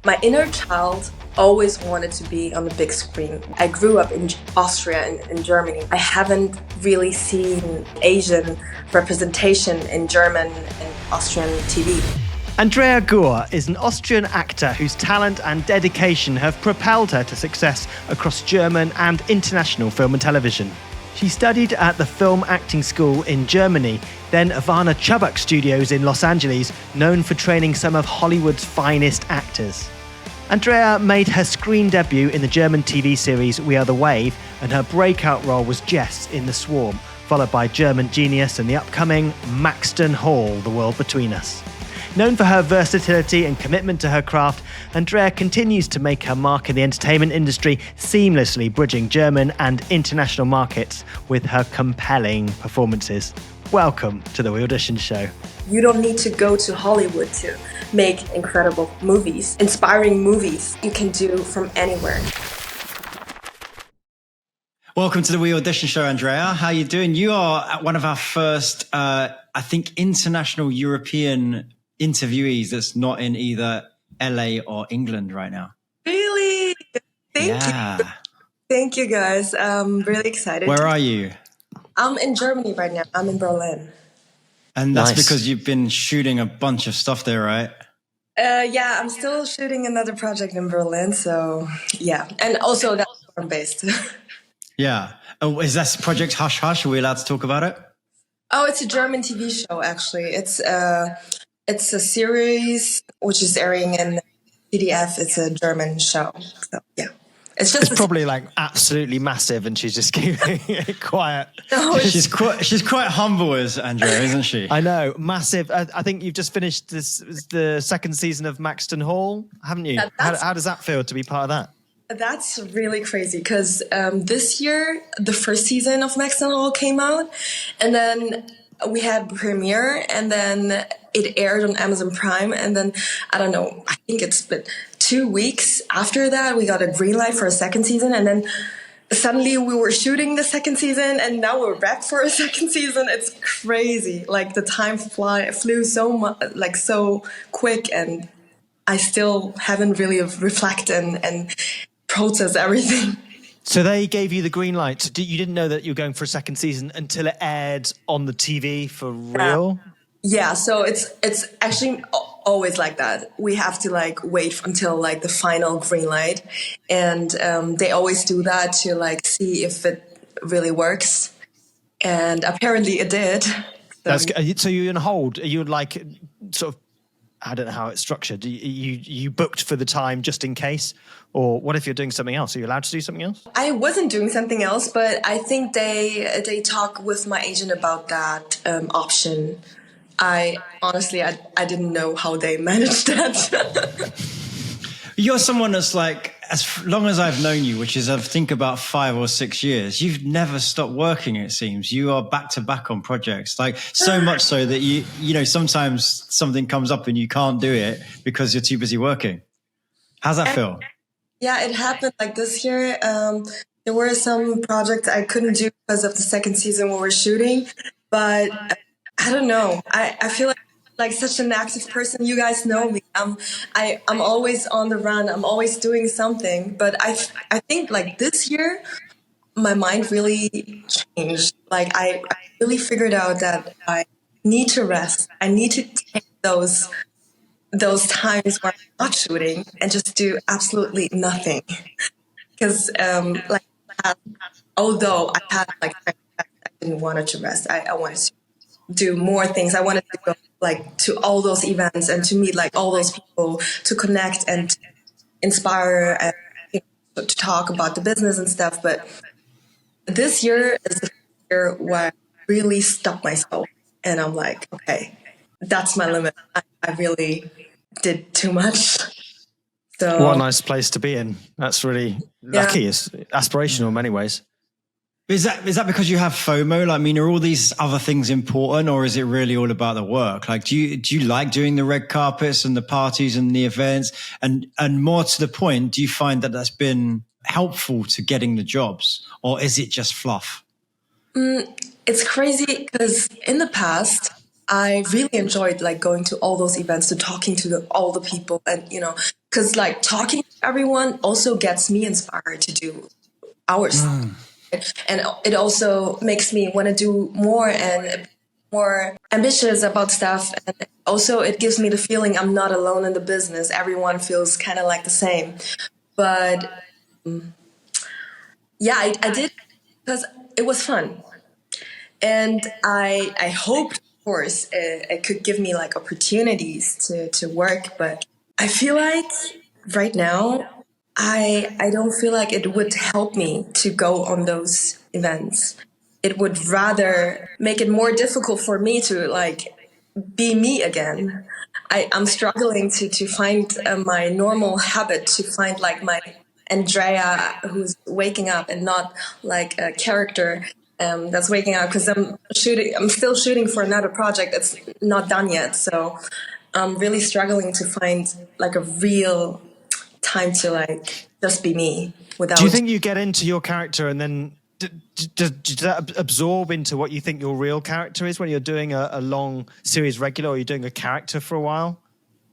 My inner child always wanted to be on the big screen. I grew up in Austria and in Germany. I haven't really seen Asian representation in German and Austrian TV. Andrea Guo is an Austrian actor whose talent and dedication have propelled her to success across German and international film and television. She studied at the Film Acting School in Germany, then Ivana Chubbuck Studios in Los Angeles, known for training some of Hollywood's finest actors. Andrea made her screen debut in the German TV series We Are the Wave, and her breakout role was Jess in The Swarm, followed by German Genius and the upcoming Maxton Hall, The World Between Us. Known for her versatility and commitment to her craft, Andrea continues to make her mark in the entertainment industry, seamlessly bridging German and international markets with her compelling performances. Welcome to The Audition Show. You don't need to go to Hollywood to make incredible movies, inspiring movies you can do from anywhere. Welcome to the We Audition Show, Andrea. How are you doing? You are one of our first, international European interviewees that's not in either LA or England right now. Really? Thank you. Thank you, guys. I'm really excited. Where are you? I'm in Germany right now. I'm in Berlin. And that's Nice. because you've been shooting a bunch of stuff there, right? Yeah, I'm still shooting another project in Berlin. So, yeah. And also that's where I'm based. Yeah. Oh, is that Project Hush Hush? Are we allowed to talk about it? Oh, it's a German TV show, actually. It's a series which is airing in CDF. It's a German show. So, yeah. It's Probably like absolutely massive, and she's just keeping it quiet. No, She's quite humble, as Andrea, isn't she? I know, massive. I think you've just finished the second season of Maxton Hall, haven't you? Yeah, How does that feel to be part of that? That's really crazy because this year the first season of Maxton Hall came out, and then we had premiere, and then it aired on Amazon Prime, and then I don't know, I think it's been 2 weeks after that we got a green light for a second season, and then suddenly we were shooting the second season, and now we're back for a second season. It's crazy, like the time flew so much, like so quick, and I still haven't really reflected and processed everything. So they gave you the green light. So you didn't know that you were going for a second season until it aired on the TV for real? Yeah, so it's actually always like that. We have to like wait until like the final green light, and they always do that to like see if it really works. And apparently it did. So you're in hold. Are you like sort of, I don't know how it's structured. You booked for the time just in case? Or what if you're doing something else? Are you allowed to do something else? I wasn't doing something else, but I think they talk with my agent about that option. I honestly didn't know how they managed that. You're someone that's like, as long as I've known you, which is I think about 5 or 6 years, you've never stopped working, it seems. You are back to back on projects, like so much so that you know, sometimes something comes up and you can't do it because you're too busy working. How's that feel? Yeah, it happened like this year. There were some projects I couldn't do because of the second season we were shooting, but I don't know. I feel like such an active person. You guys know me. I'm always on the run. I'm always doing something. But I think like this year, my mind really changed. Like I really figured out that I need to rest. I need to take those times where I'm not shooting and just do absolutely nothing. Because although I had like I didn't want to rest. I wanted to do more things. I wanted to go like to all those events and to meet like all those people, to connect and to inspire and to talk about the business and stuff. But this year is the year where I really stopped myself, and I'm like, okay, that's my limit. I really did too much. So What a nice place to be in. That's really lucky. It's aspirational in many ways. Is that because you have FOMO? Like, I mean, are all these other things important, or is it really all about the work? Like, do you like doing the red carpets and the parties and the events? And more to the point, do you find that that's been helpful to getting the jobs, or is it just fluff? It's crazy because in the past, I really enjoyed like going to all those events, to talking to all the people, and because like talking to everyone also gets me inspired to do our stuff. And it also makes me want to do more and more ambitious about stuff. And also it gives me the feeling I'm not alone in the business. Everyone feels kind of like the same. But yeah, I did because it was fun. And I hoped, of course, it could give me like opportunities to work. But I feel like right now, I don't feel like it would help me to go on those events. It would rather make it more difficult for me to like be me again. I'm struggling to find my normal habit, to find like my Andrea who's waking up, and not like a character that's waking up, because I'm still shooting for another project that's not done yet. So I'm really struggling to find like a real time to like just be me without. Do you think you get into your character and then does that absorb into what you think your real character is when you're doing a long series regular, or you're doing a character for a while?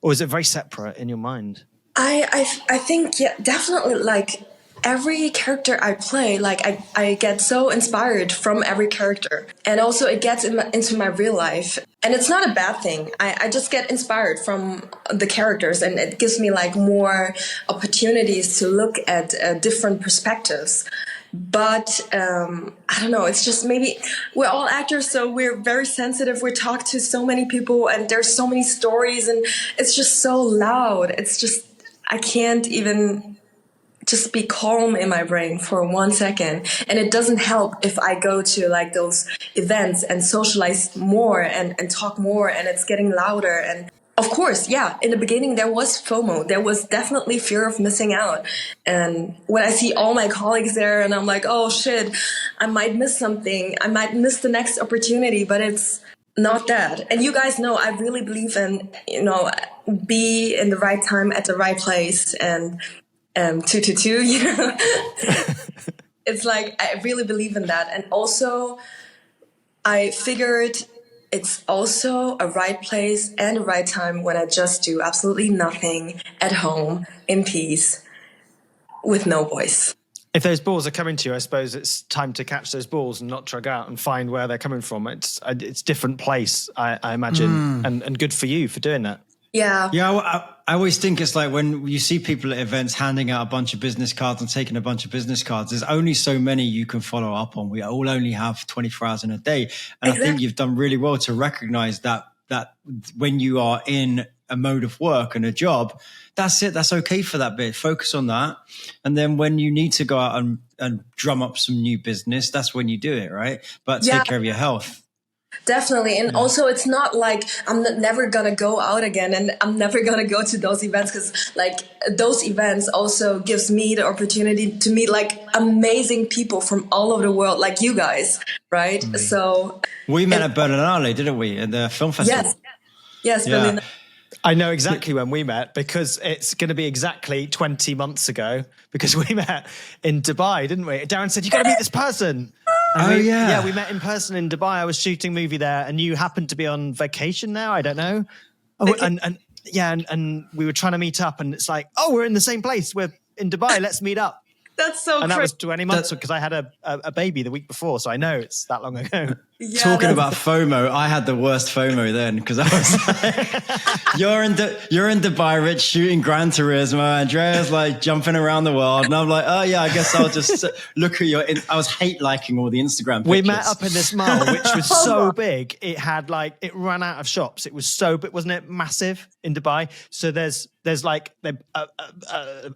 Or is it very separate in your mind? I think, yeah, definitely, like every character I play, like I get so inspired from every character, and also it gets into my real life, and it's not a bad thing. I just get inspired from the characters, and it gives me like more opportunities to look at different perspectives. But I don't know, it's just maybe we're all actors, so we're very sensitive. We talk to so many people, and there's so many stories, and it's just so loud. It's just, I can't even just be calm in my brain for 1 second. And it doesn't help if I go to like those events and socialize more and talk more, and it's getting louder. And of course, yeah, in the beginning there was FOMO. There was definitely fear of missing out. And when I see all my colleagues there, and I'm like, oh shit, I might miss something. I might miss the next opportunity, but it's not that. And you guys know I really believe in, be in the right time at the right place, and 222, It's like, I really believe in that. And also I figured it's also a right place and a right time when I just do absolutely nothing at home in peace with no voice. If those balls are coming to you, I suppose it's time to catch those balls and not drag out and find where they're coming from. It's different place, I imagine, and good for you for doing that. Yeah. Yeah, I always think it's like when you see people at events handing out a bunch of business cards and taking a bunch of business cards, there's only so many you can follow up on. We all only have 24 hours in a day. And exactly. I think you've done really well to recognize that when you are in a mode of work and a job, that's it. That's okay for that bit. Focus on that. And then when you need to go out and drum up some new business, that's when you do it, right? But take care of your health. Definitely. And also it's not like I'm never going to go out again, and I'm never going to go to those events, because like those events also gives me the opportunity to meet like amazing people from all over the world, like you guys, right? Mm-hmm. So we met at Berlinale, didn't we? At the film festival. Yes, yeah. Berlinale. I know exactly when we met, because it's going to be exactly 20 months ago, because we met in Dubai, didn't we? Darren said, you got to meet this person. And yeah, we met in person in Dubai. I was shooting a movie there, and you happened to be on vacation there. I don't know. Oh, and we were trying to meet up, and it's like, oh, we're in the same place. We're in Dubai. Let's meet up. That's so. And that was 20 months because I had a baby the week before, so I know it's that long ago. Yeah, talking about FOMO, I had the worst FOMO then, because I was like, you're in Dubai, Rich, shooting Gran Turismo. Andrea's like jumping around the world, and I'm like, oh yeah, I guess I'll just look at your. I was hate liking all the Instagram pictures. We met up in this mall, which was so big. It had like, it ran out of shops. It was so big, wasn't it? Massive in Dubai. So there's like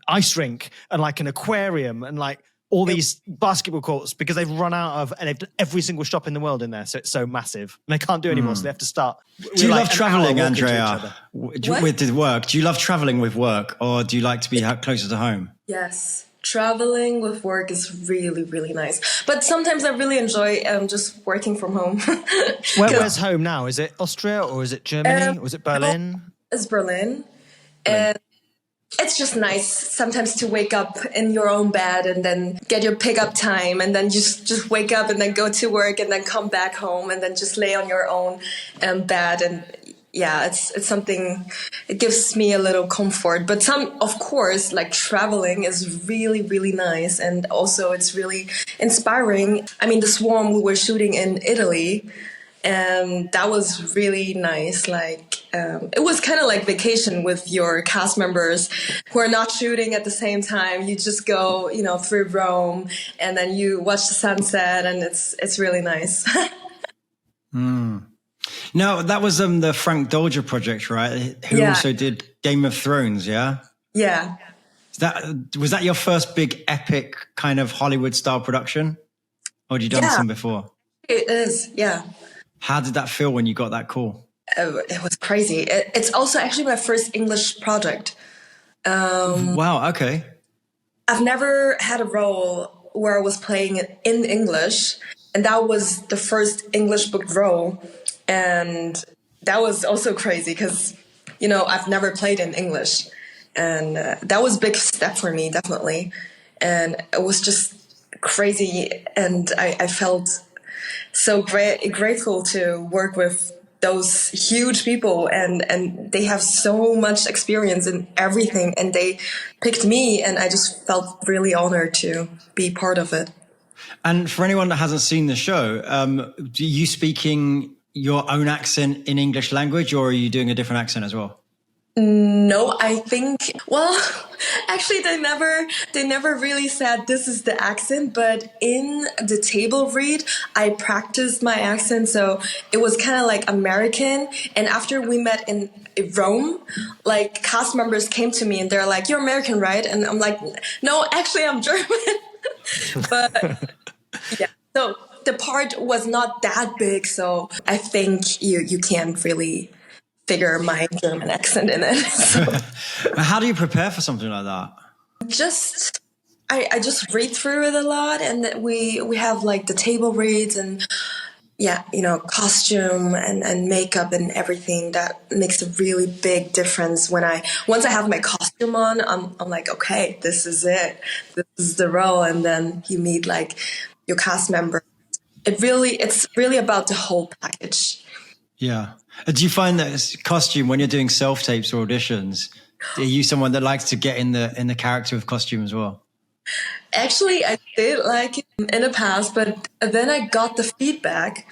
ice rink and like an aquarium and like all these basketball courts, because they've run out of, and they've done every single shop in the world in there. So it's so massive, and they can't do anymore. So they have to start. Do you love traveling, Andrea, with work? Do you love traveling with work, or do you like to be closer to home? Yes. Traveling with work is really, really nice. But sometimes I really enjoy just working from home. Where's home now? Is it Austria, or is it Germany, or is it Berlin? It's Berlin. And it's just nice sometimes to wake up in your own bed and then get your pickup time and then just wake up and then go to work and then come back home and then just lay on your own bed. And yeah, it's something, it gives me a little comfort. But of course, like traveling is really, really nice. And also it's really inspiring. I mean, the Swarm, we were shooting in Italy, and that was really nice. Like, it was kind of like vacation with your cast members who are not shooting at the same time. You just go, through Rome, and then you watch the sunset, and it's really nice. Now, that was the Frank Doelger project, right? Who also did Game of Thrones, yeah? Yeah. Was that your first big epic kind of Hollywood-style production? Or had you done some before? It is, yeah. How did that feel when you got that call? It was crazy. It's also actually my first English project. Wow, okay. I've never had a role where I was playing it in English, and that was the first English booked role. And that was also crazy because, I've never played in English. And that was a big step for me, definitely. And it was just crazy. And I felt so grateful to work with those huge people, and they have so much experience in everything, and they picked me, and I just felt really honored to be part of it. And for anyone that hasn't seen the show, are you speaking your own accent in English language, or are you doing a different accent as well? No, I think, actually they never really said this is the accent, but in the table read, I practiced my accent. So it was kind of like American. And after we met in Rome, like cast members came to me and they're like, "You're American, right?" And I'm like, "No, actually I'm German." But yeah, so the part was not that big. So I think you can't really figure my German accent in it. So. How do you prepare for something like that? I just read through it a lot, and we have like the table reads and costume and makeup and everything. That makes a really big difference. Once I have my costume on, I'm like, okay, this is it. This is the role. And then you meet like your cast member. It's really about the whole package. Yeah. Do you find that costume when you're doing self-tapes or auditions, are you someone that likes to get in the character of costume as well? Actually, I did like it in the past, but then I got the feedback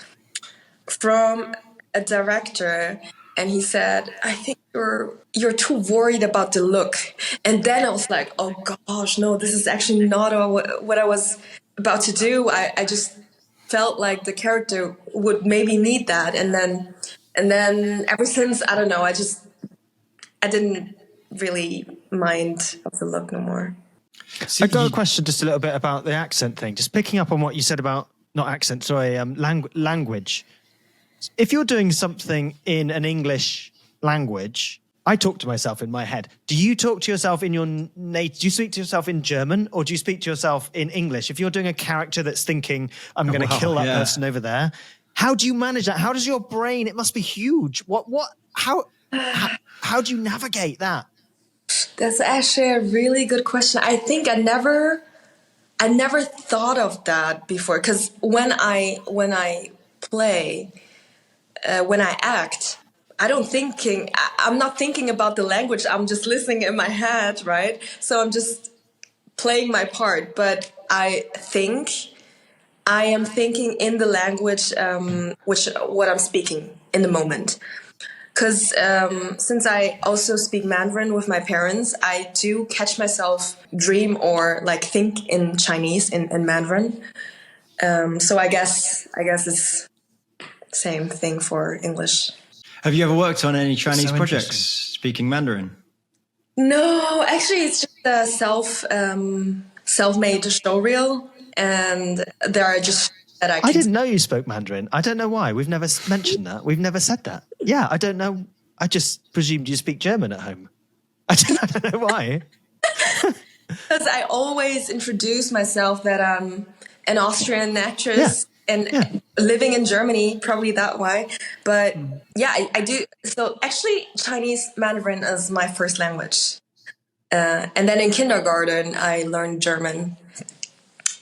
from a director, and he said, "I think you're too worried about the look." And then I was like, "Oh gosh, no, this is actually not what I was about to do." I just felt like the character would maybe need that, and then ever since, I don't know, I didn't really mind of the look no more. I got a question just a little bit about the accent thing. Just picking up on what you said about, not accent, sorry, language. If you're doing something in an English language, I talk to myself in my head. Do you talk to yourself in your native? Do you speak to yourself in German, or do you speak to yourself in English? If you're doing a character that's thinking, I'm going to kill that person over there, how do you manage that? How does your brain? It must be huge. How do you navigate that? That's actually a really good question. I think I never thought of that before, because when I play, when I act, I'm not thinking about the language. I'm just listening in my head, right? So I'm just playing my part. But I think I am thinking in the language, what I'm speaking in the moment. Because since I also speak Mandarin with my parents, I do catch myself dream or like think in Chinese in Mandarin. So I guess it's same thing for English. Have you ever worked on any Chinese projects speaking Mandarin? No, actually, it's just a self-made showreel, and there are just that I didn't know you spoke Mandarin. I don't know why. We've never mentioned that. We've never said that. Yeah, I don't know. I just presumed you speak German at home. I don't know why. Because I always introduce myself that I'm an Austrian actress and living in Germany, probably that way. But I do. So actually, Chinese Mandarin is my first language. And then in kindergarten, I learned German.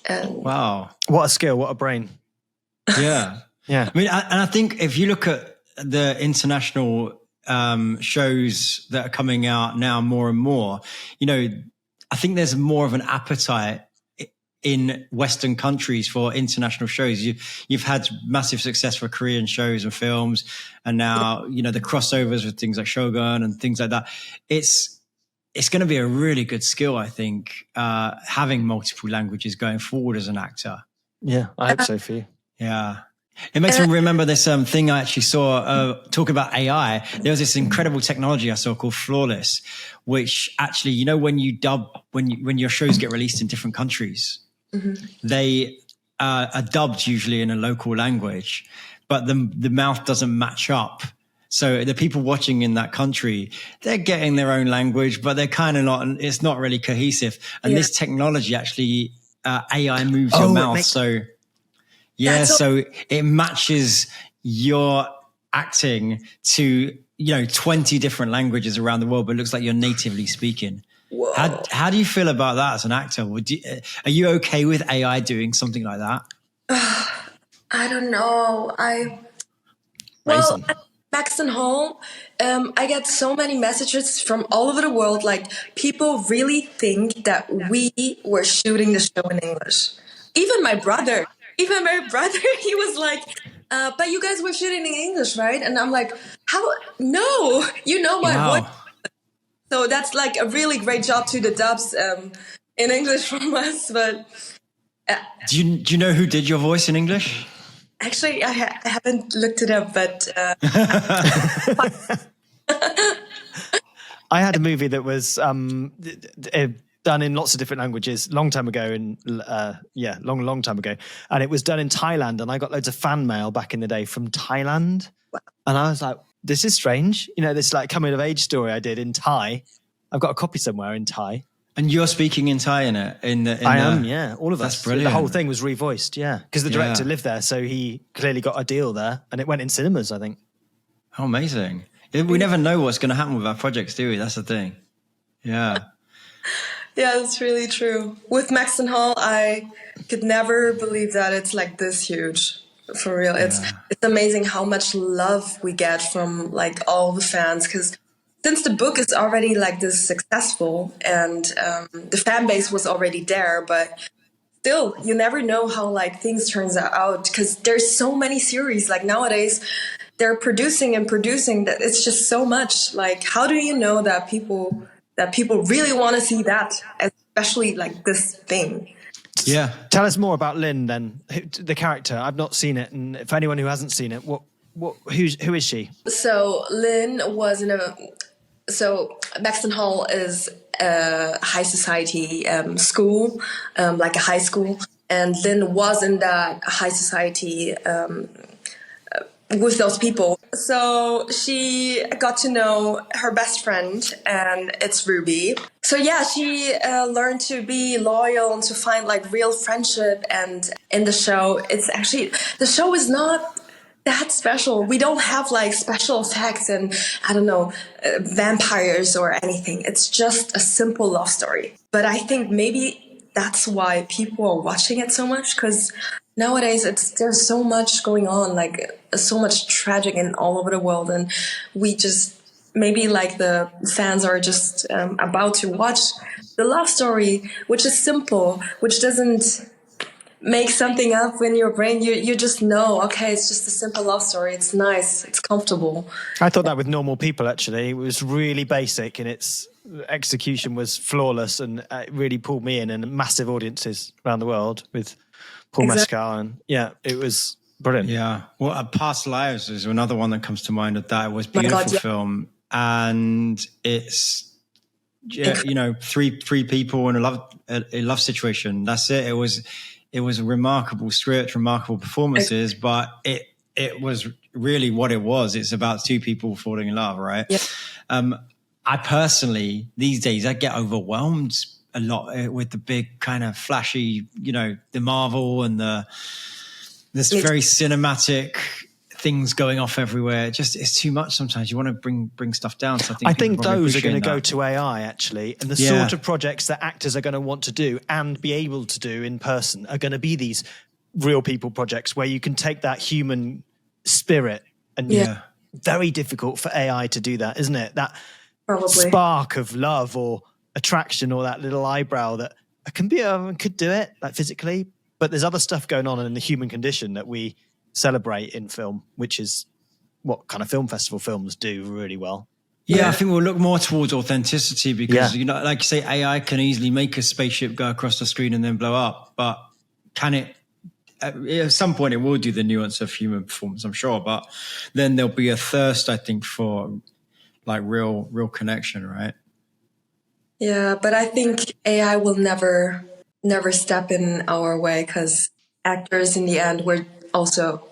Wow. What a skill, what a brain. Yeah. Yeah. I mean, and I think if you look at the international shows that are coming out now more and more, you know, I think there's more of an appetite in Western countries for international shows. You've had massive success for Korean shows and films, and now, you know, the crossovers with things like Shogun and things like that. It's going to be a really good skill, I think, having multiple languages going forward as an actor. Yeah, I hope so for you. Yeah. It makes me remember this thing I actually saw talking about AI. There was this incredible technology I saw called Flawless, which actually, you know, when you dub, when your shows get released in different countries, they are dubbed usually in a local language, but the mouth doesn't match up. So the people watching in that country, they're getting their own language, but they're kind of not, it's not really cohesive. And this technology actually, AI moves your mouth. So it matches your acting to, you know, 20 different languages around the world, but it looks like you're natively speaking. Whoa. How do you feel about that as an actor? Are you okay with AI doing something like that? I don't know. Well, at Maxton Hall, I get so many messages from all over the world. Like, people really think that we were shooting the show in English. Even my brother, he was like, but you guys were shooting in English, right? And I'm like, how? No, you know my voice. So that's like a really great job to the dubs in English from us. But do you know who did your voice in English? Actually, I haven't looked it up, but I had a movie that was done in lots of different languages long time ago, long time ago, and it was done in Thailand, and I got loads of fan mail back in the day from Thailand. Wow. And I was like, this is strange, you know, this like coming of age story I did in Thai. I've got a copy somewhere in Thai. And you're speaking in Thai in it? I am, yeah. All of us. That's brilliant. The whole thing was revoiced, yeah. Because the director lived there, so he clearly got a deal there, and it went in cinemas, I think. Oh, amazing. We never know what's going to happen with our projects, do we? That's the thing. Yeah. Yeah, that's really true. With Maxton Hall, I could never believe that it's like this huge. For real. It's amazing how much love we get from like all the fans, because since the book is already like this successful and the fan base was already there, but still, you never know how like things turns out, because there's so many series. Like nowadays, they're producing that it's just so much. Like, how do you know that people really want to see that, especially like this thing? Yeah. Tell us more about Lynn then, the character. I've not seen it, and for anyone who hasn't seen it, who is she? So Lynn was so Maxton Hall is a high society school, like a high school, and Lynn was in that high society with those people. So she got to know her best friend, and it's Ruby. So yeah, she learned to be loyal and to find like real friendship. And in the show, the show is not that special. We don't have like special effects and I don't know, vampires or anything. It's just a simple love story. But I think maybe that's why people are watching it so much, because nowadays there's so much going on, like so much tragic in all over the world, and we just maybe like the fans are just about to watch the love story, which is simple, which doesn't make something up in your brain. You just know, okay, it's just a simple love story. It's nice. It's comfortable. I thought that with Normal People, actually. It was really basic and its execution was flawless, and it really pulled me in, and massive audiences around the world with Paul Mescal. And yeah, it was brilliant. Yeah. Well, Past Lives is another one that comes to mind of that. It was a beautiful film. And it's, you know, three people in a love situation. That's it. It was a remarkable script, remarkable performances, but it was really what it was. It's about two people falling in love, right? Yeah. I personally, these days, I get overwhelmed a lot with the big kind of flashy, you know, the Marvel and this very cinematic things going off everywhere. It's too much sometimes. You want to bring stuff down. So I think those are going to go to AI, actually. And the sort of projects that actors are going to want to do and be able to do in person are going to be these real people projects where you can take that human spirit and very difficult for AI to do that, isn't it? That spark of love or attraction or that little eyebrow that a computer could do it, like physically, but there's other stuff going on in the human condition that we celebrate in film, which is what kind of film festival films do really well. Yeah, I think we'll look more towards authenticity because, you know, like you say, AI can easily make a spaceship go across the screen and then blow up, but can it? At some point, it will do the nuance of human performance, I'm sure, but then there'll be a thirst, I think, for like real connection, right? Yeah, but I think AI will never step in our way because actors, in the end, we're also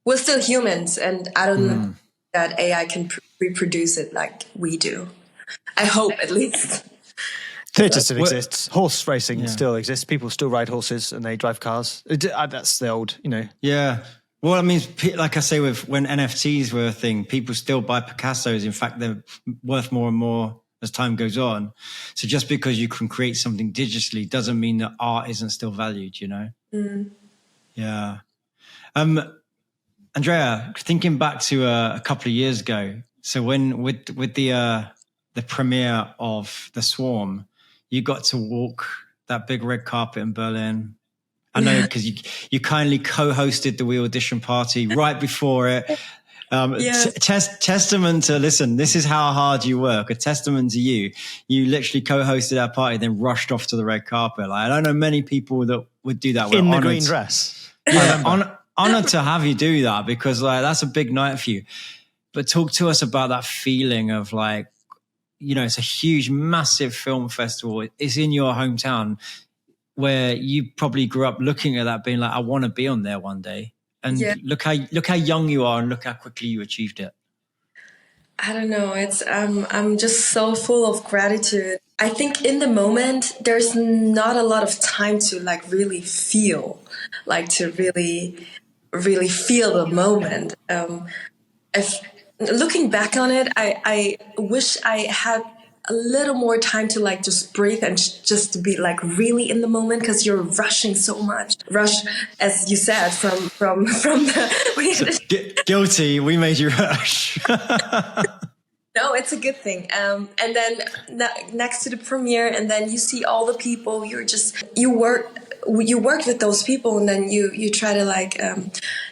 we're still humans, and I don't know that AI can reproduce it like we do. I hope, at least. Theatre still exists. Horse racing still exists. People still ride horses and they drive cars. That's the old, you know. Yeah. Well, I mean, like I say, when NFTs were a thing, people still buy Picassos. In fact, they're worth more and more as time goes on. So just because you can create something digitally doesn't mean that art isn't still valued, you know? Mm. Yeah. Andrea, thinking back to a couple of years ago, so when with the premiere of The Swarm, you got to walk that big red carpet in Berlin. I know because you kindly co-hosted the We Audition party right before it. Testament to, listen, this is how hard you work. A testament to you. You literally co-hosted our party, then rushed off to the red carpet. Like, I don't know many people that would do that. In the green dress. Yeah, honored to have you do that because like that's a big night for you. But talk to us about that feeling of like, you know, it's a huge, massive film festival. It's in your hometown where you probably grew up looking at that being like, I want to be on there one day. And look how young you are and look how quickly you achieved it. I don't know. It's I'm just so full of gratitude. I think in the moment there's not a lot of time to like really feel, like to really feel the moment. If looking back on it, I wish I had a little more time to like just breathe and just to be like really in the moment because you're rushing so much. Rush, as you said, from the guilty. We made you rush. No, it's a good thing. And then next to the premiere, and then you see all the people. You work with those people, and then you try to like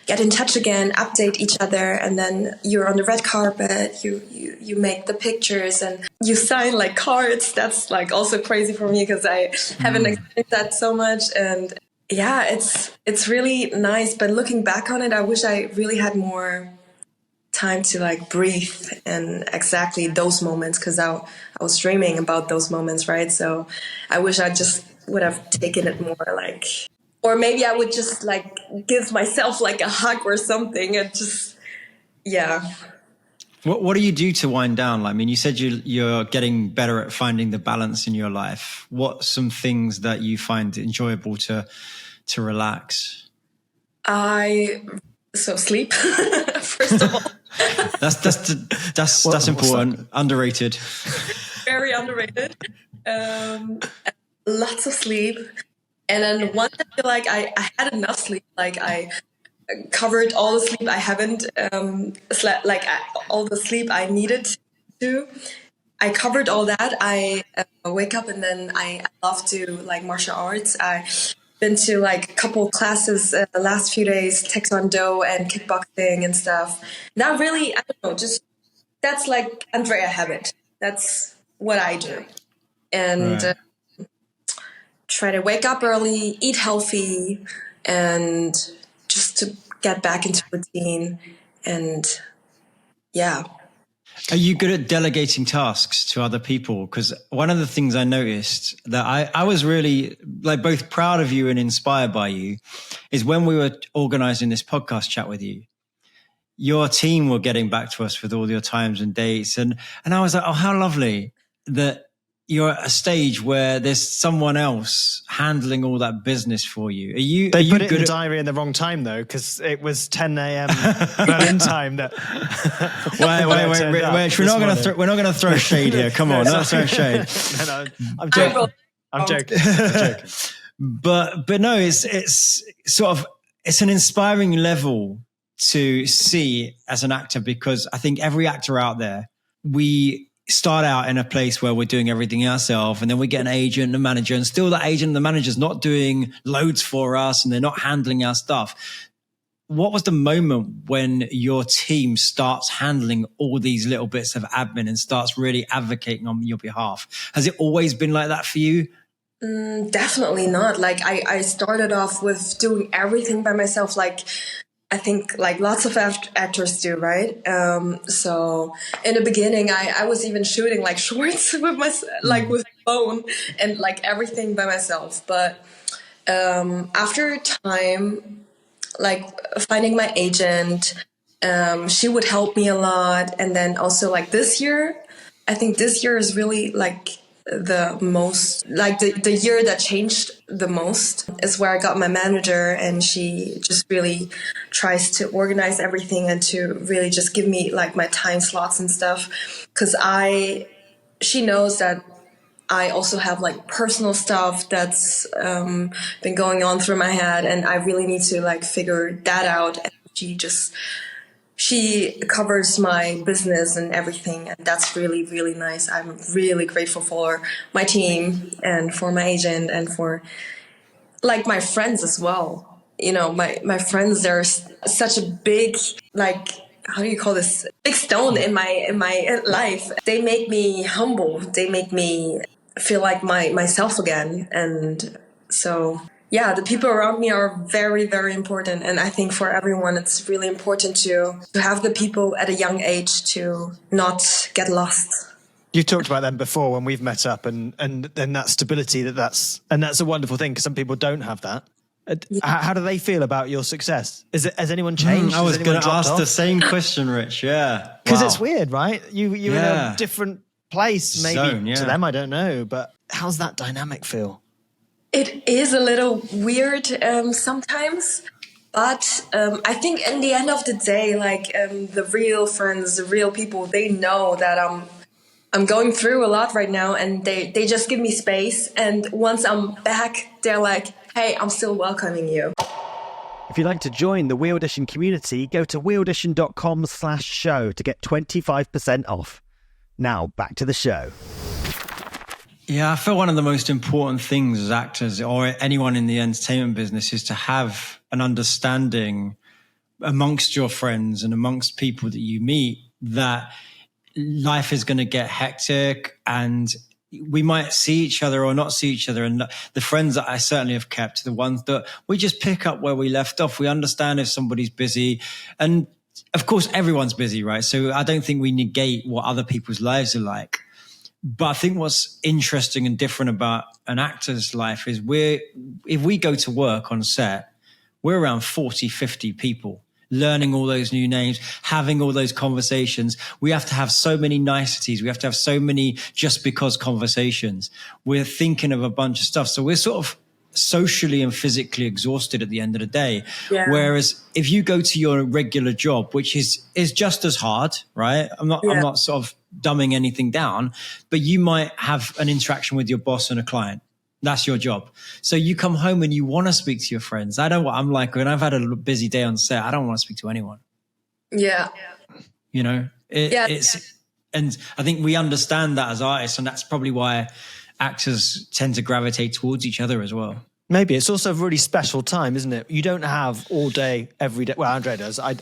get in touch again, update each other, and then you're on the red carpet. You make the pictures and you sign like cards. That's like also crazy for me because I haven't experienced that so much. And yeah, it's really nice. But looking back on it, I wish I really had more time to like breathe and exactly those moments because I was dreaming about those moments, right? So I wish I just would have taken it more like, or maybe I would just like give myself like a hug or something and just, What do you do to wind down? I mean, you said you're getting better at finding the balance in your life. What some things that you find enjoyable to relax? Sleep first of all. That's important. Underrated. Very underrated. Lots of sleep, and then once I feel like I had enough sleep, like I covered all the sleep I haven't slept, like all the sleep I needed to. I covered all that. I wake up and then I love to like martial arts. I've been to like a couple classes the last few days, taekwondo and kickboxing and stuff. That really, I don't know, just that's like Andrea habit. That's what I do, and try to wake up early, eat healthy, and just to get back into routine. And Are you good at delegating tasks to other people? Because one of the things I noticed that I was really like both proud of you and inspired by you is when we were organizing this podcast chat with you, your team were getting back to us with all your times and dates. And I was like, oh, how lovely that you're at a stage where there's someone else handling all that business for you. They put it in the diary in the wrong time though, because it was 10 a.m. Berlin time. That wait. We're not going to throw shade here. Come on, not throw shade. No, I'm joking. I'm joking. But no, it's sort of, it's an inspiring level to see as an actor, because I think every actor out there, we start out in a place where we're doing everything ourselves, and then we get an agent and a manager, and still that agent and the manager's not doing loads for us and they're not handling our stuff. What was the moment when your team starts handling all these little bits of admin and starts really advocating on your behalf? Has it always been like that for you? Definitely not. Like I started off with doing everything by myself. Like I think like lots of actors do, right? So in the beginning, I was even shooting like shorts with my with my phone and like everything by myself. But after time, like finding my agent, she would help me a lot. And then also like this year, I think this year is really like the most, like the year that changed the most is where I got my manager, and she just really tries to organize everything and to really just give me like my time slots and stuff. Cause she knows that I also have like personal stuff that's been going on through my head, and I really need to like figure that out. And she covers my business and everything, and that's really, really nice. I'm really grateful for my team and for my agent and for like my friends as well. You know, my friends, they're such a big, like, how do you call this? Big stone in my life. They make me humble. They make me feel like myself again. And so yeah, the people around me are very, very important. And I think for everyone, it's really important to have the people at a young age to not get lost. You talked about them before when we've met up, and then that stability, that's a wonderful thing, because some people don't have that. How do they feel about your success? Has anyone changed? I was going to ask the same question, Rich. Yeah. Because it's weird, right? You're in a different place, maybe to them, I don't know. But how's that dynamic feel? It is a little weird sometimes, but I think in the end of the day, like the real friends, the real people, they know that I'm going through a lot right now, and they just give me space. And once I'm back, they're like, hey, I'm still welcoming you. If you'd like to join the We Audition community, go to weaudition.com/show to get 25% off. Now back to the show. Yeah, I feel one of the most important things as actors or anyone in the entertainment business is to have an understanding amongst your friends and amongst people that you meet that life is going to get hectic, and we might see each other or not see each other. And the friends that I certainly have kept, the ones that we just pick up where we left off. We understand if somebody's busy, and of course everyone's busy, right? So I don't think we negate what other people's lives are like. But I think what's interesting and different about an actor's life is if we go to work on set, we're around 40, 50 people, learning all those new names, having all those conversations. We have to have so many niceties. We have to have so many just because conversations. We're thinking of a bunch of stuff. So we're sort of socially and physically exhausted at the end of the day. Yeah. Whereas if you go to your regular job, which is just as hard, right? I'm not sort of dumbing anything down, but you might have an interaction with your boss and a client. That's your job. So you come home and you want to speak to your friends. I know what I'm like when I've had a busy day on set. I don't want to speak to anyone. Yeah. You know, and I think we understand that as artists, and that's probably why actors tend to gravitate towards each other as well. Maybe it's also a really special time, isn't it? You don't have all day, every day. Well, Andrea does. I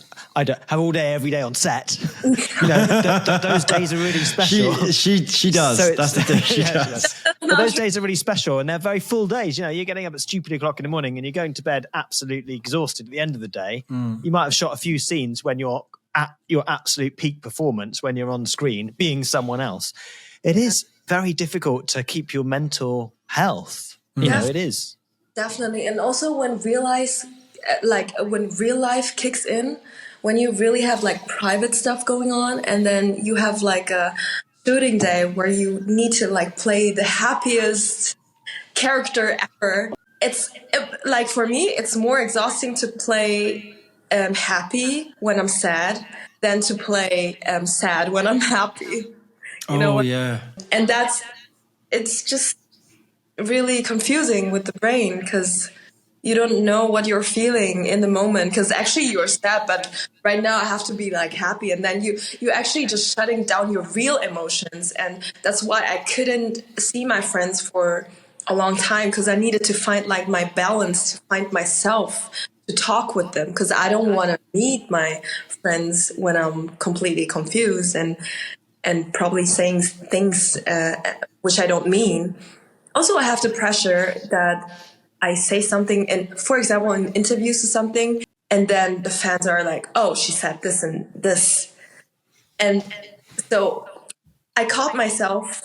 don't have all day, every day on set. You know, those days are really special. She does. So that's the thing. She does. But those days are really special, and they're very full days. You know, you're getting up at stupid o'clock in the morning, and you're going to bed absolutely exhausted at the end of the day. You might have shot a few scenes when you're at your absolute peak performance, when you're on screen, being someone else. It is very difficult to keep your mental health. You know, it is. Definitely. And also when real life kicks in, when you really have like private stuff going on, and then you have like a shooting day where you need to like play the happiest character ever. Like for me, it's more exhausting to play happy when I'm sad than to play sad when I'm happy. You know Oh, what? yeah. And it's just really confusing with the brain because you don't know what you're feeling in the moment because actually you're sad, but right now I have to be like happy, and then you actually just shutting down your real emotions. And that's why I couldn't see my friends for a long time, because I needed to find like my balance, to find myself, to talk with them, because I don't want to meet my friends when I'm completely confused and probably saying things which I don't mean. Also, I have the pressure that I say something, and for example, in interviews or something, and then the fans are like, "Oh, she said this and this," and so I caught myself.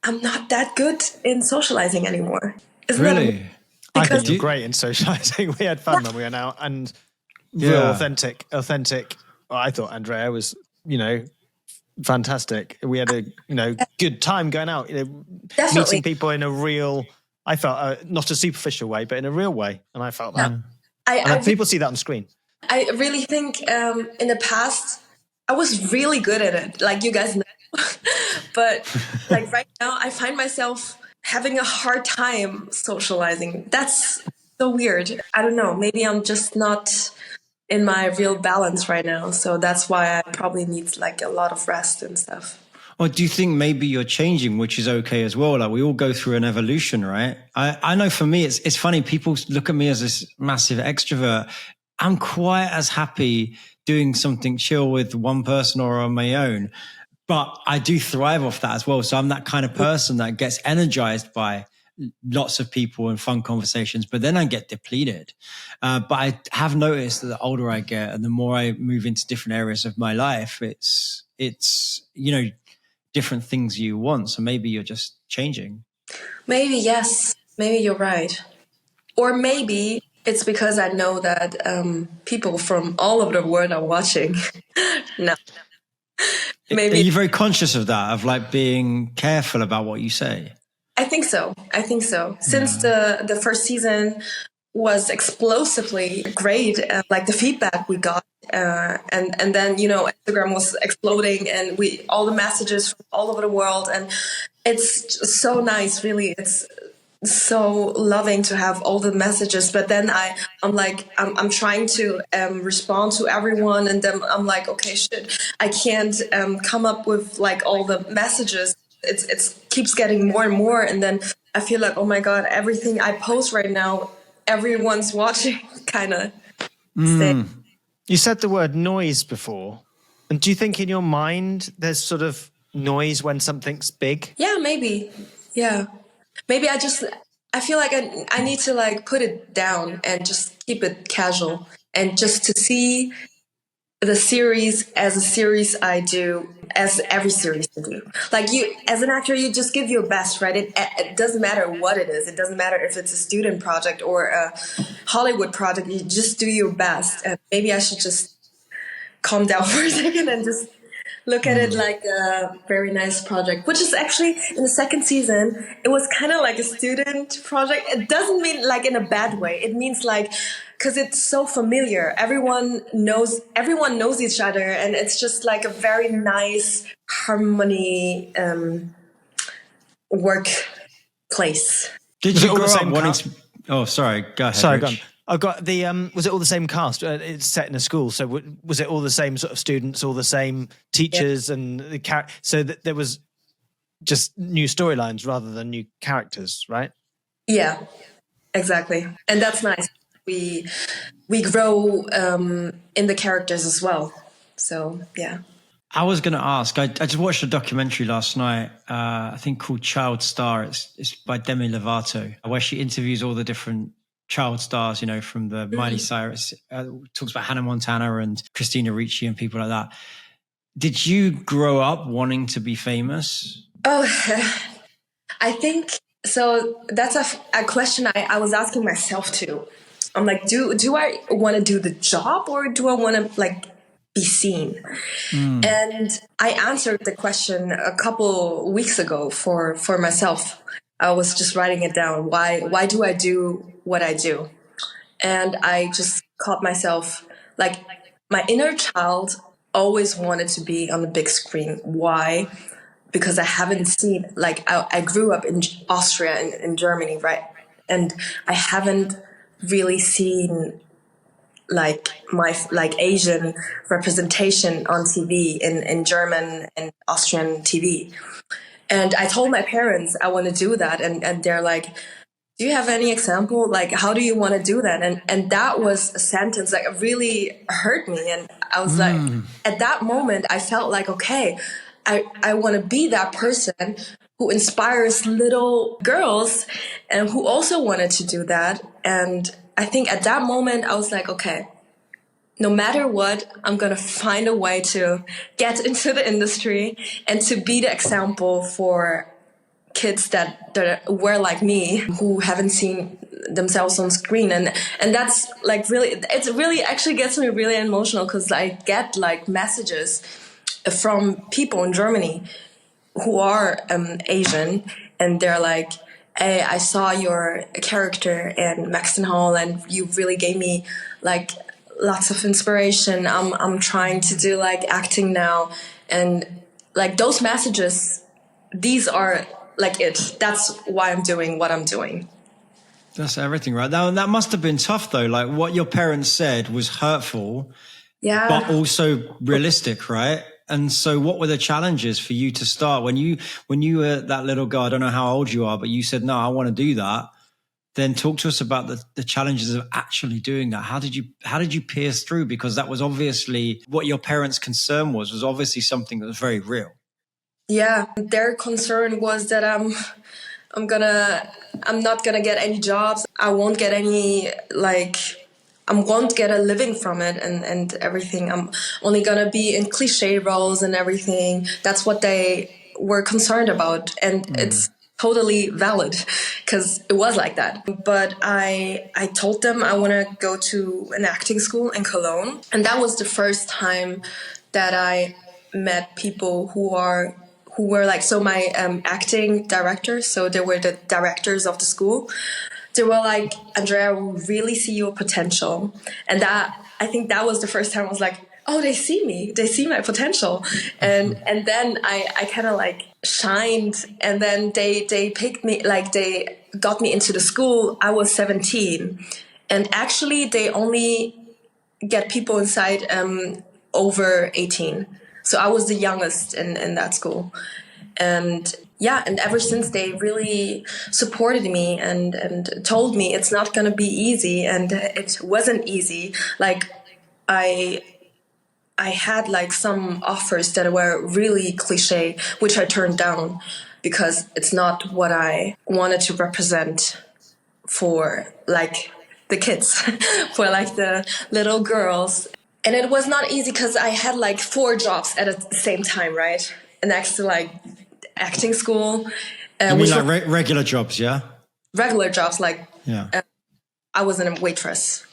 I'm not that good in socializing anymore. Isn't that weird? Really? I think Because you're great in socializing. We had fun when we went out, and real Yeah. authentic. Well, I thought Andrea was, fantastic. We had a, good time going out, definitely, meeting people in a real, I felt, not a superficial way, but in a real way. And I felt that. And people see that on screen. I really think in the past I was really good at it, like you guys know. But like right now, I find myself having a hard time socializing. That's so weird. I don't know. Maybe I'm just not in my real balance right now. So that's why I probably need like a lot of rest and stuff. Or do you think maybe you're changing, which is okay as well? Like we all go through an evolution, right? I know for me, it's funny. People look at me as this massive extrovert. I'm quite as happy doing something chill with one person or on my own, but I do thrive off that as well. So I'm that kind of person that gets energized by lots of people and fun conversations, but then I get depleted. But I have noticed that the older I get and the more I move into different areas of my life, it's different things you want. So maybe you're just changing. Maybe, yes. Maybe you're right. Or maybe it's because I know that people from all over the world are watching. No. Maybe. Are you very conscious of that, of like being careful about what you say? I think so. Since the first season was explosively great, like the feedback we got, and then Instagram was exploding, and all the messages from all over the world, and it's so nice. Really, it's so loving to have all the messages. But then I'm trying to respond to everyone, and then I'm like, okay, shit, I can't come up with like all the messages. It keeps getting more and more, and then I feel like, oh my god, everything I post right now, everyone's watching, kind of. You said the word noise before, and do you think in your mind there's sort of noise when something's big? Yeah, maybe. Yeah, maybe I feel like I need to like put it down and just keep it casual, and just to see the series as a series I do, as every series I do. Like you, as an actor, you just give your best, right? It doesn't matter what it is. It doesn't matter if it's a student project or a Hollywood project. You just do your best. And maybe I should just calm down for a second and just look at it like a very nice project, which is actually in the second season, it was kind of like a student project. It doesn't mean like in a bad way. It means like, because it's so familiar. Everyone knows each other, and it's just like a very nice harmony workplace. Did Was you it all grow the up same wanting cast? to? Oh, sorry. Go ahead. Sorry, go on. Rich. I've got the. Was it all the same cast? It's set in a school, so was it all the same sort of students, all the same teachers, and the character? So that there was just new storylines rather than new characters, right? Yeah, exactly, and that's nice. We grow in the characters as well. So yeah. I was going to ask. I just watched a documentary last night. I think called Child Star. It's by Demi Lovato, where she interviews all the different child stars. From the Miley Cyrus. Talks about Hannah Montana and Christina Ricci and people like that. Did you grow up wanting to be famous? Oh, I think so. That's a question I was asking myself too. I'm like, do I want to do the job, or do I want to like be seen. And I answered the question a couple weeks ago for myself. I was just writing it down. Why do I do what I do? And I just caught myself, like, my inner child always wanted to be on the big screen. Why? Because I haven't seen, like, I grew up in Austria, in Germany, right? And I haven't really seen like Asian representation on TV in German and Austrian TV. And I told my parents I want to do that, and they're like, do you have any example? Like, how do you want to do that? And that was a sentence that really hurt me. And I was like, at that moment, I felt like, okay, I want to be that person who inspires little girls and who also wanted to do that. And I think at that moment, I was like, okay, no matter what, I'm going to find a way to get into the industry and to be the example for kids that were like me, who haven't seen themselves on screen. And that's like really, it really actually gets me really emotional, because I get like messages from people in Germany who are Asian, and they're like, hey, I saw your character in Maxton Hall and you really gave me like lots of inspiration. I'm trying to do like acting now. And like those messages, these are like it. That's why I'm doing what I'm doing. That's everything, right? Now, that must have been tough, though. Like, what your parents said was hurtful, but also realistic, right? And so what were the challenges for you to start when you were that little girl? I don't know how old you are, but you said, no, I want to do that. Then talk to us about the challenges of actually doing that. How did you pierce through? Because that was obviously what your parents' concern was obviously something that was very real. Yeah, their concern was that I'm not gonna get any jobs. I won't get any, like, I won't get a living from it and everything. I'm only gonna be in cliche roles and everything. That's what they were concerned about. And it's totally valid, because it was like that. But I told them I want to go to an acting school in Cologne. And that was the first time that I met people who were like, so my acting directors, so they were the directors of the school. They were like, Andrea, we really see your potential. And I think that was the first time I was like, oh, they see me. They see my potential. And then I kind of like shined. And then they picked me, like they got me into the school. I was 17. And actually they only get people inside over 18. So I was the youngest in that school. And yeah, and ever since they really supported me and told me it's not going to be easy. And it wasn't easy. Like I had like some offers that were really cliche, which I turned down because it's not what I wanted to represent for like the kids, for like the little girls. And it was not easy because I had like 4 jobs at the same time, right? Next to like acting school. You mean like regular jobs, yeah? Regular jobs, like yeah. I was a waitress.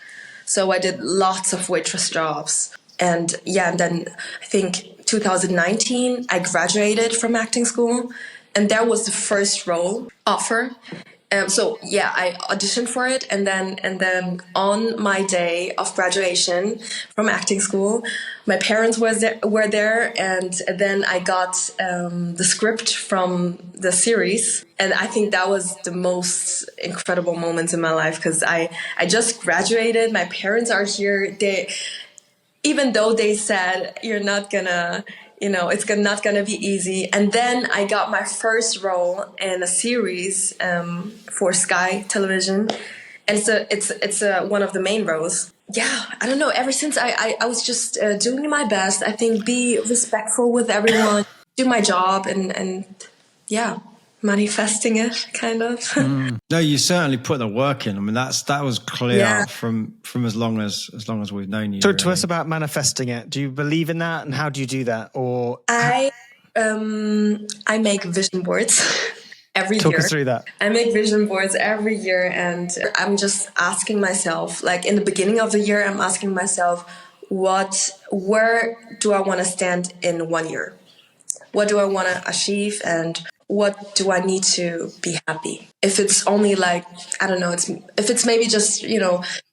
So I did lots of waitress jobs. And yeah, and then I think 2019, I graduated from acting school. And that was the first role offer. So yeah, I auditioned for it, and then on my day of graduation from acting school, my parents were there, and then I got the script from the series, and I think that was the most incredible moment in my life, because I just graduated. My parents are here. Even though they said you're not gonna, it's not gonna be easy. And then I got my first role in a series for Sky Television, and so it's one of the main roles. Yeah, I don't know. Ever since I was just doing my best. I think be respectful with everyone, do my job, and yeah, manifesting it kind of. No, you certainly put the work in. I mean, that was clear from as long as we've known you. Talk to us about manifesting it. Do you believe in that, and how do you do that? Or I make vision boards every year. Talk us through that. I make vision boards every year, and I'm just asking myself, like in the beginning of the year, I'm asking myself, where do I want to stand in 1 year? What do I want to achieve, and what do I need to be happy? If it's only like, I don't know, if it's maybe just,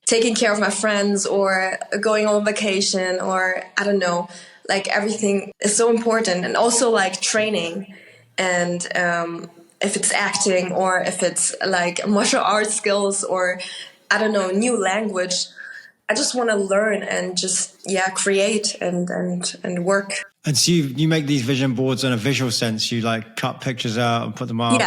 taking care of my friends or going on vacation, or I don't know, like everything is so important. And also like training, and if it's acting, or if it's like martial arts skills, or I don't know, new language. I just want to learn and just, create and work. And so you make these vision boards in a visual sense. You like cut pictures out and put them up.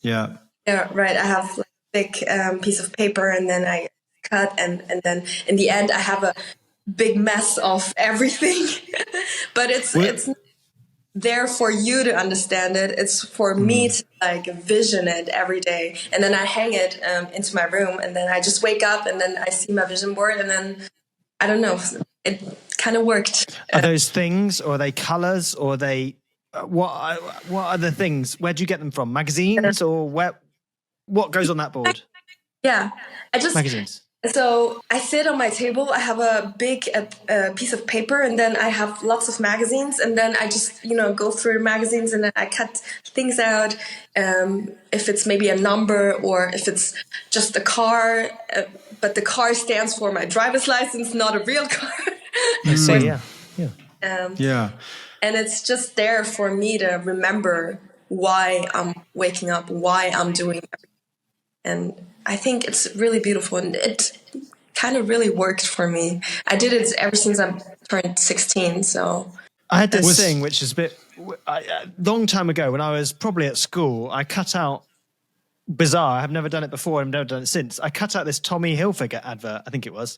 Yeah, right. I have like a big piece of paper, and then I cut, and then in the end I have a big mess of everything. But it's not there for you to understand it. It's for me to like vision it every day, and then I hang it into my room, and then I just wake up, and then I see my vision board, and then I don't know, it kind of worked. Are those things, or are they colors, or are they what are the things? Where do you get them from? Magazines, or what goes on that board? Yeah, magazines. So I sit on my table, I have a big piece of paper, and then I have lots of magazines, and then I just, go through magazines, and then I cut things out. If it's maybe a number, or if it's just a car, but the car stands for my driver's license, not a real car. I see, yeah. And it's just there for me to remember why I'm waking up, why I'm doing everything. And I think it's really beautiful, and it kind of really worked for me. I did it ever since I turned 16. So I had this thing, which is a long time ago when I was probably at school. I cut out, bizarre, I've never done it before, I've never done it since. I cut out this Tommy Hilfiger advert, I think it was.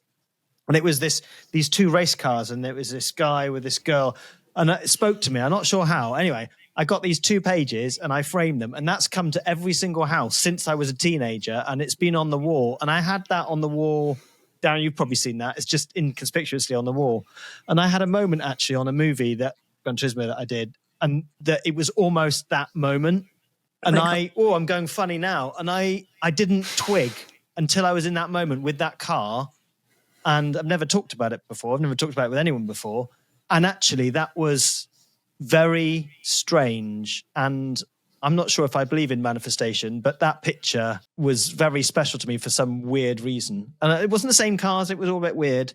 And it was these two race cars, and there was this guy with this girl, and it spoke to me. I'm not sure how. Anyway, I got these 2 pages and I framed them, and that's come to every single house since I was a teenager, and it's been on the wall. And I had that on the wall. Darren, you've probably seen that. It's just inconspicuously on the wall. And I had a moment actually on a movie Gran Turismo that I did, and that it was almost that moment. And I'm going funny now. And I didn't twig until I was in that moment with that car. And I've never talked about it before. I've never talked about it with anyone before. And actually that was very strange, and I'm not sure if I believe in manifestation, but that picture was very special to me for some weird reason. And it wasn't the same cars, it was all a bit weird,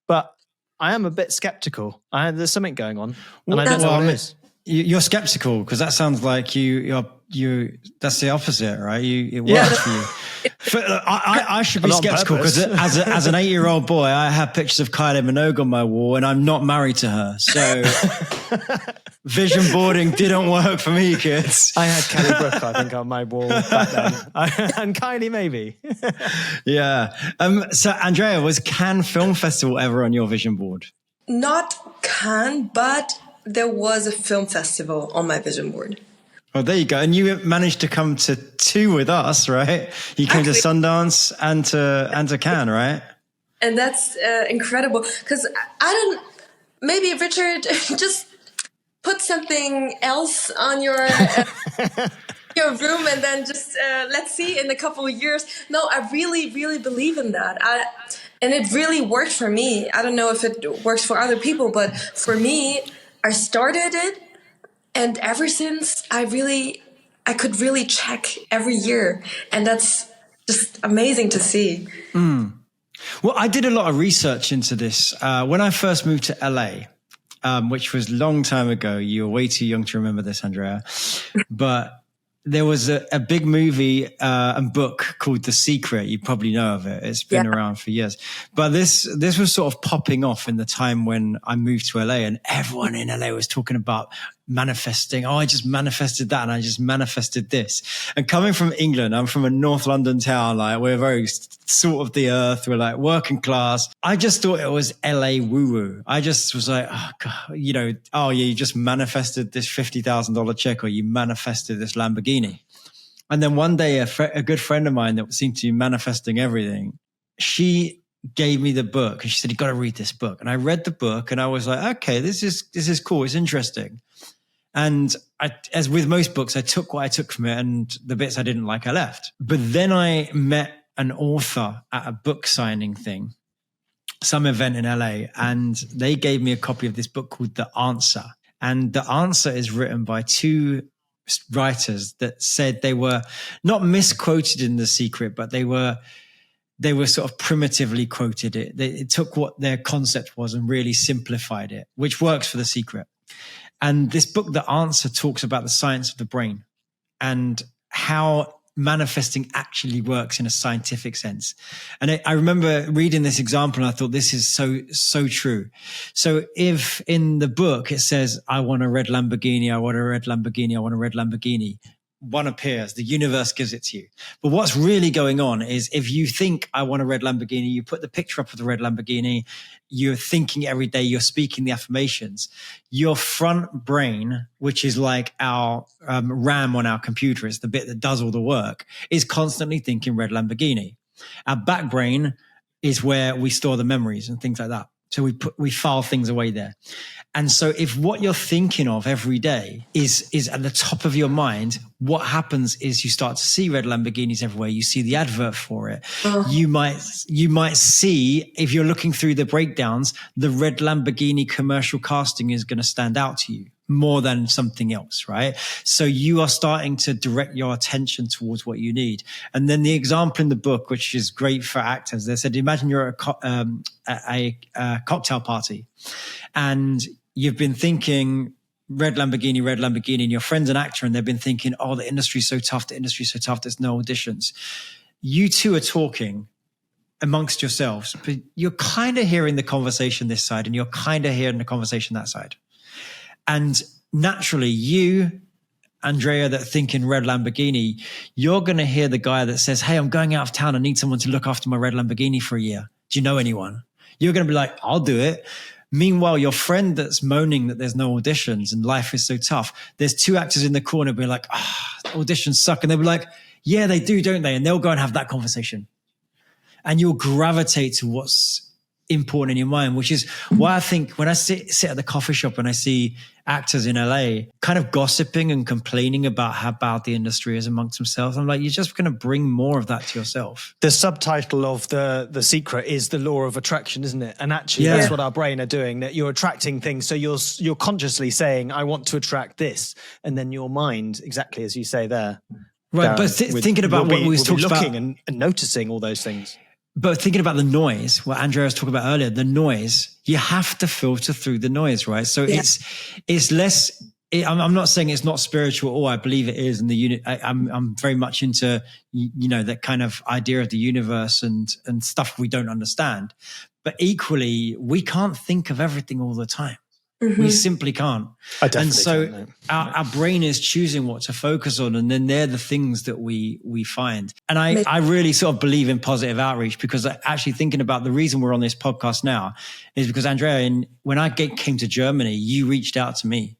but I am a bit skeptical. There's something going on, and I don't know what it is. You're skeptical because that sounds like you're that's the opposite, right? It works for you. I should be skeptical because as an 8-year-old boy, I have pictures of Kylie Minogue on my wall, and I'm not married to her. So vision boarding didn't work for me, kids. I had Kelly Brook, I think, on my wall back then. And Kylie, maybe. Yeah. So Andrea, was Cannes Film Festival ever on your vision board? Not Cannes, but there was a film festival on my vision board. Oh, there you go. And you managed to come to 2 with us, right? You came to Sundance and to Cannes, right? And that's incredible. Because maybe Richard, just put something else on your room, and then just let's see in a couple of years. No, I really, really believe in that. And it really worked for me. I don't know if it works for other people, but for me, I started it. And ever since, I could really check every year. And that's just amazing to see. Well, I did a lot of research into this. When I first moved to LA, which was a long time ago, you were way too young to remember this, Andrea. But there was a big movie and book called The Secret. You probably know of it. It's been around for years. But this was sort of popping off in the time when I moved to LA, and everyone in LA was talking about manifesting. Oh, I just manifested that, and I just manifested this. And coming from England, I'm from a North London town. Like, we're very salt of the earth. We're like working class. I just thought it was LA woo-woo. I just was like, oh God, you just manifested this $50,000 check, or you manifested this Lamborghini. And then one day, a good friend of mine that seemed to be manifesting everything, she gave me the book, and she said, "You got to read this book." And I read the book, and I was like, okay, this is cool. It's interesting. And as with most books, I took what I took from it, and the bits I didn't like, I left. But then I met an author at a book signing thing. some event in LA, and they gave me a copy of this book called The Answer. And The Answer is written by two writers that said they were not misquoted in The Secret, but they were sort of primitively quoted it. It took what their concept was and really simplified it, which works for The Secret. And this book, The Answer, talks about the science of the brain and how manifesting actually works in a scientific sense. And I remember reading this example and I thought, this is so true. So if in the book it says, I want a red Lamborghini, I want a red Lamborghini, I want a red Lamborghini, one appears, the universe gives it to you. But what's really going on is if you think I want a red Lamborghini, you put the picture up of the red Lamborghini, you're thinking every day, you're speaking the affirmations, your front brain, which is like our RAM on our computer, it's the bit that does all the work, is constantly thinking red Lamborghini. Our back brain is where we store the memories and things like that. So we file things away there. And so if what you're thinking of every day is at the top of your mind, what happens is you start to see red Lamborghinis everywhere. You see the advert for it. Oh. You might see, if you're looking through the breakdowns, the red Lamborghini commercial casting is going to stand out to you more than something else, right? So you are starting to direct your attention towards what you need. And then the example in the book, which is great for actors, they said, imagine you're at a cocktail party and you've been thinking red Lamborghini, and your friend's an actor and they've been thinking, oh, the industry's so tough, there's no auditions. You two are talking amongst yourselves, but you're kind of hearing the conversation this side and you're kind of hearing the conversation that side. And naturally, you, Andrea, that think in red Lamborghini, you're going to hear the guy that says, hey, I'm going out of town. I need someone to look after my red Lamborghini for a year. Do you know anyone? You're going to be like, I'll do it. Meanwhile, your friend that's moaning that there's no auditions and life is so tough, there's two actors in the corner be like, auditions suck. And they'll be like, yeah, they do, don't they? And they'll go and have that conversation. And you'll gravitate to what's important in your mind, which is why I think when I sit at the coffee shop and I see actors in LA kind of gossiping and complaining about how bad the industry is amongst themselves, I'm like, you're just going to bring more of that to yourself. The subtitle of the secret is the law of attraction, isn't it? And actually that's what our brain are doing, that you're attracting things. So you're consciously saying, I want to attract this. And then your mind, exactly as you say there. Right. Darren, but thinking about what we talked about and noticing all those things. But thinking about the noise, what Andrea was talking about earlier, the noise, you have to filter through the noise, right? So it's less, I'm not saying it's not spiritual at all. I believe it is. And I'm very much into, that kind of idea of the universe and stuff we don't understand. But equally, we can't think of everything all the time. Mm-hmm. We simply can't. And so our brain is choosing what to focus on. And then they're the things that we find. And I really sort of believe in positive outreach, because actually thinking about the reason we're on this podcast now is because, Andrea, when I came to Germany, you reached out to me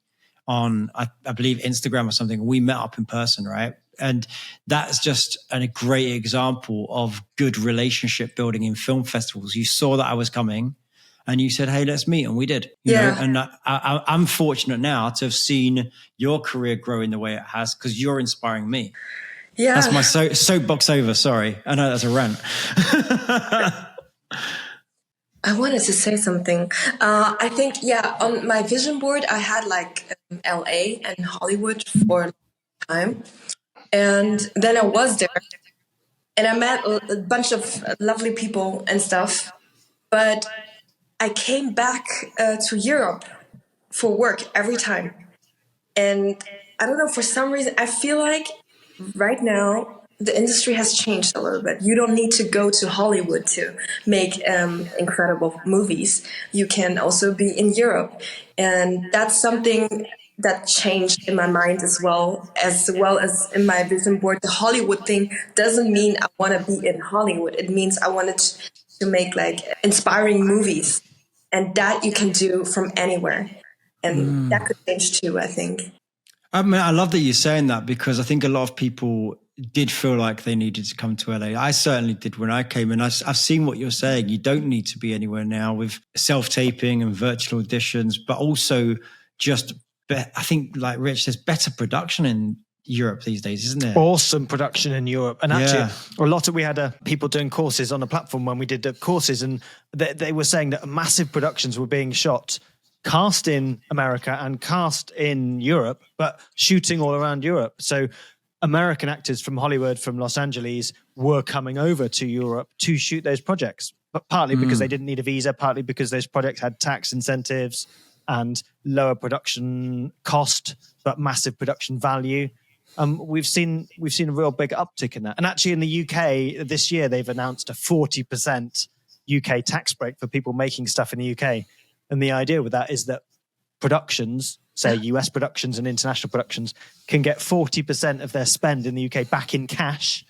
on, I believe, Instagram or something. We met up in person, right? And that's just a great example of good relationship building in film festivals. You saw that I was coming. And you said, hey, let's meet. And we did. You know? And I'm fortunate now to have seen your career grow in the way it has, because you're inspiring me. Yeah. That's my soapbox over. Sorry. I know that's a rant. I wanted to say something. I think, on my vision board, I had LA and Hollywood for a long time. And then I was there. And I met a bunch of lovely people and stuff. But I came back to Europe for work every time. And I don't know, for some reason, I feel like right now the industry has changed a little bit. You don't need to go to Hollywood to make incredible movies. You can also be in Europe. And that's something that changed in my mind as well as in my vision board. The Hollywood thing doesn't mean I want to be in Hollywood. It means I wanted to make inspiring movies. And that you can do from anywhere. And that could change too, I think. I mean, I love that you're saying that, because I think a lot of people did feel like they needed to come to LA. I certainly did when I came, and I've seen what you're saying. You don't need to be anywhere now with self-taping and virtual auditions, but also just, I think like Rich, there's better production in Europe these days, isn't there? Awesome production in Europe. And actually, we had people doing courses on the platform when we did the courses, and they were saying that massive productions were being shot, cast in America and cast in Europe, but shooting all around Europe. So American actors from Hollywood, from Los Angeles, were coming over to Europe to shoot those projects, but partly because they didn't need a visa, partly because those projects had tax incentives and lower production cost, but massive production value. We've seen a real big uptick in that. And actually in the UK this year, they've announced a 40% UK tax break for people making stuff in the UK. And the idea with that is that productions, say US productions and international productions, can get 40% of their spend in the UK back in cash.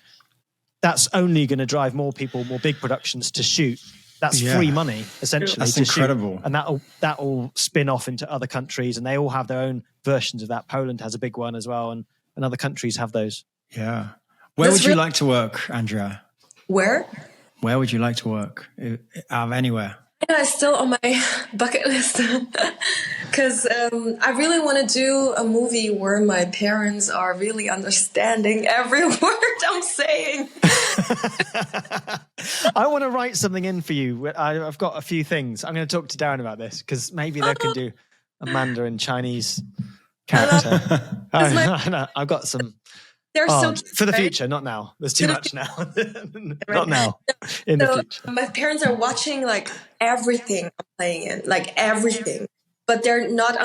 That's only going to drive more people, more big productions to shoot. That's free money, essentially. That's incredible. Shoot. And that'll spin off into other countries, and they all have their own versions of that. Poland has a big one as well, and other countries have those. Yeah. Where would you like to work, Andrea? Where would you like to work? Out of anywhere? Yeah, it's still on my bucket list because I really want to do a movie where my parents are really understanding every word I'm saying. I want to write something in for you. I've got a few things. I'm going to talk to Darren about this because maybe they can do a Mandarin Chinese character. I've got some. They're so cute, for the future, not now. There's too much now. Not now. In the future. My parents are watching like everything I'm playing in, like everything. But they're not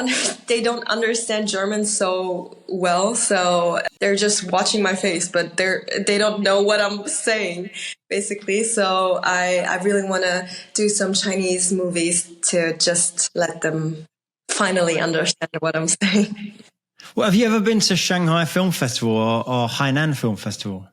they don't understand German so well, so they're just watching my face, but they don't know what I'm saying, basically. So I really want to do some Chinese movies to just let them finally understand what I'm saying. Well, have you ever been to Shanghai Film Festival or Hainan Film Festival?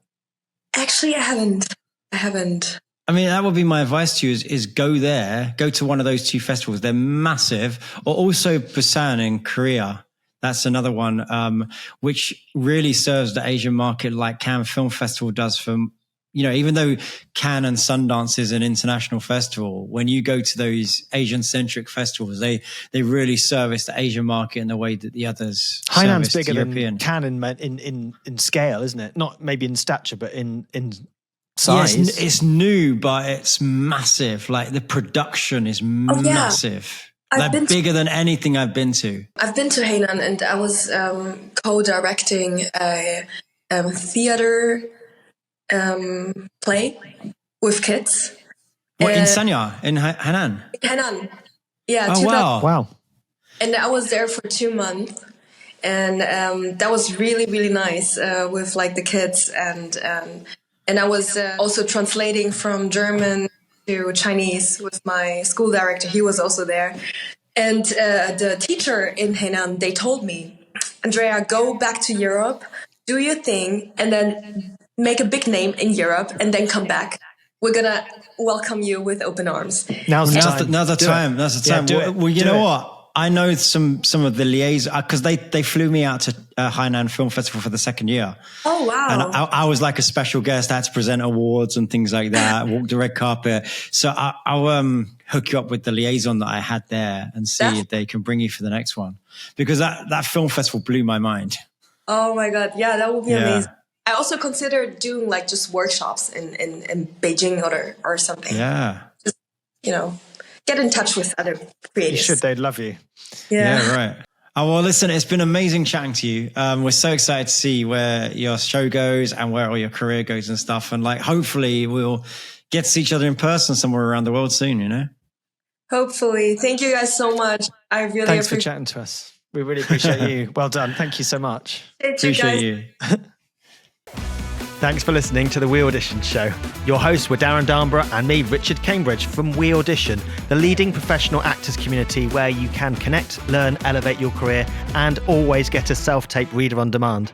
Actually, I haven't. I mean, that would be my advice to you is go there, go to one of those two festivals. They're massive. Or also Busan in Korea. That's another one, which really serves the Asian market like Cannes Film Festival does for, even though Cannes and Sundance is an international festival, when you go to those Asian-centric festivals, they really service the Asian market in the way that the others Hainan's bigger European. than Cannes in scale, isn't it? Not maybe in stature, but in size. Yes, it's new, but it's massive. Like the production is massive. Like bigger than anything I've been to. I've been to Hainan, and I was co-directing a theater play with kids. What, in Sanya, in Hainan? In Hainan, yeah. Oh, wow. And I was there for 2 months, and that was really, really nice with like the kids, and I was also translating from German to Chinese with my school director. He was also there, and the teacher in Hainan, they told me, Andrea, go back to Europe, do your thing, and then make a big name in Europe, and then come back. We're gonna welcome you with open arms. Now's the time. Well, you know what? I know some of the liaison because they flew me out to Hainan Film Festival for the second year. Oh wow! And I was like a special guest. I had to present awards and things like that. Walk the red carpet. So I'll hook you up with the liaison that I had there and see if they can bring you for the next one, because that film festival blew my mind. Oh my god! Yeah, that would be amazing. I also considered doing like just workshops in Beijing or something. Yeah. Just, get in touch with other creators. You should, they'd love you. Yeah, right. Oh, well, listen, it's been amazing chatting to you. We're so excited to see where your show goes and where all your career goes and stuff. And hopefully we'll get to see each other in person somewhere around the world soon, Hopefully. Thank you guys so much. I really Thanks for chatting to us. We really appreciate you. Well done. Thank you so much. Appreciate you. Thanks for listening to the We Audition Show. Your hosts were Darren Darnborough and me, Richard Cambridge, from We Audition, the leading professional actors community where you can connect, learn, elevate your career, and always get a self-tape reader on demand.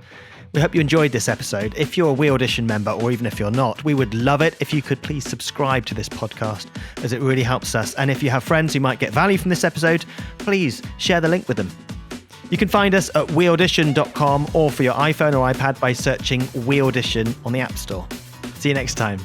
We hope you enjoyed this episode. If you're a We Audition member, or even if you're not, we would love it if you could please subscribe to this podcast, as it really helps us. And if you have friends who might get value from this episode, please share the link with them. You can find us at weaudition.com or for your iPhone or iPad by searching We Audition on the App Store. See you next time.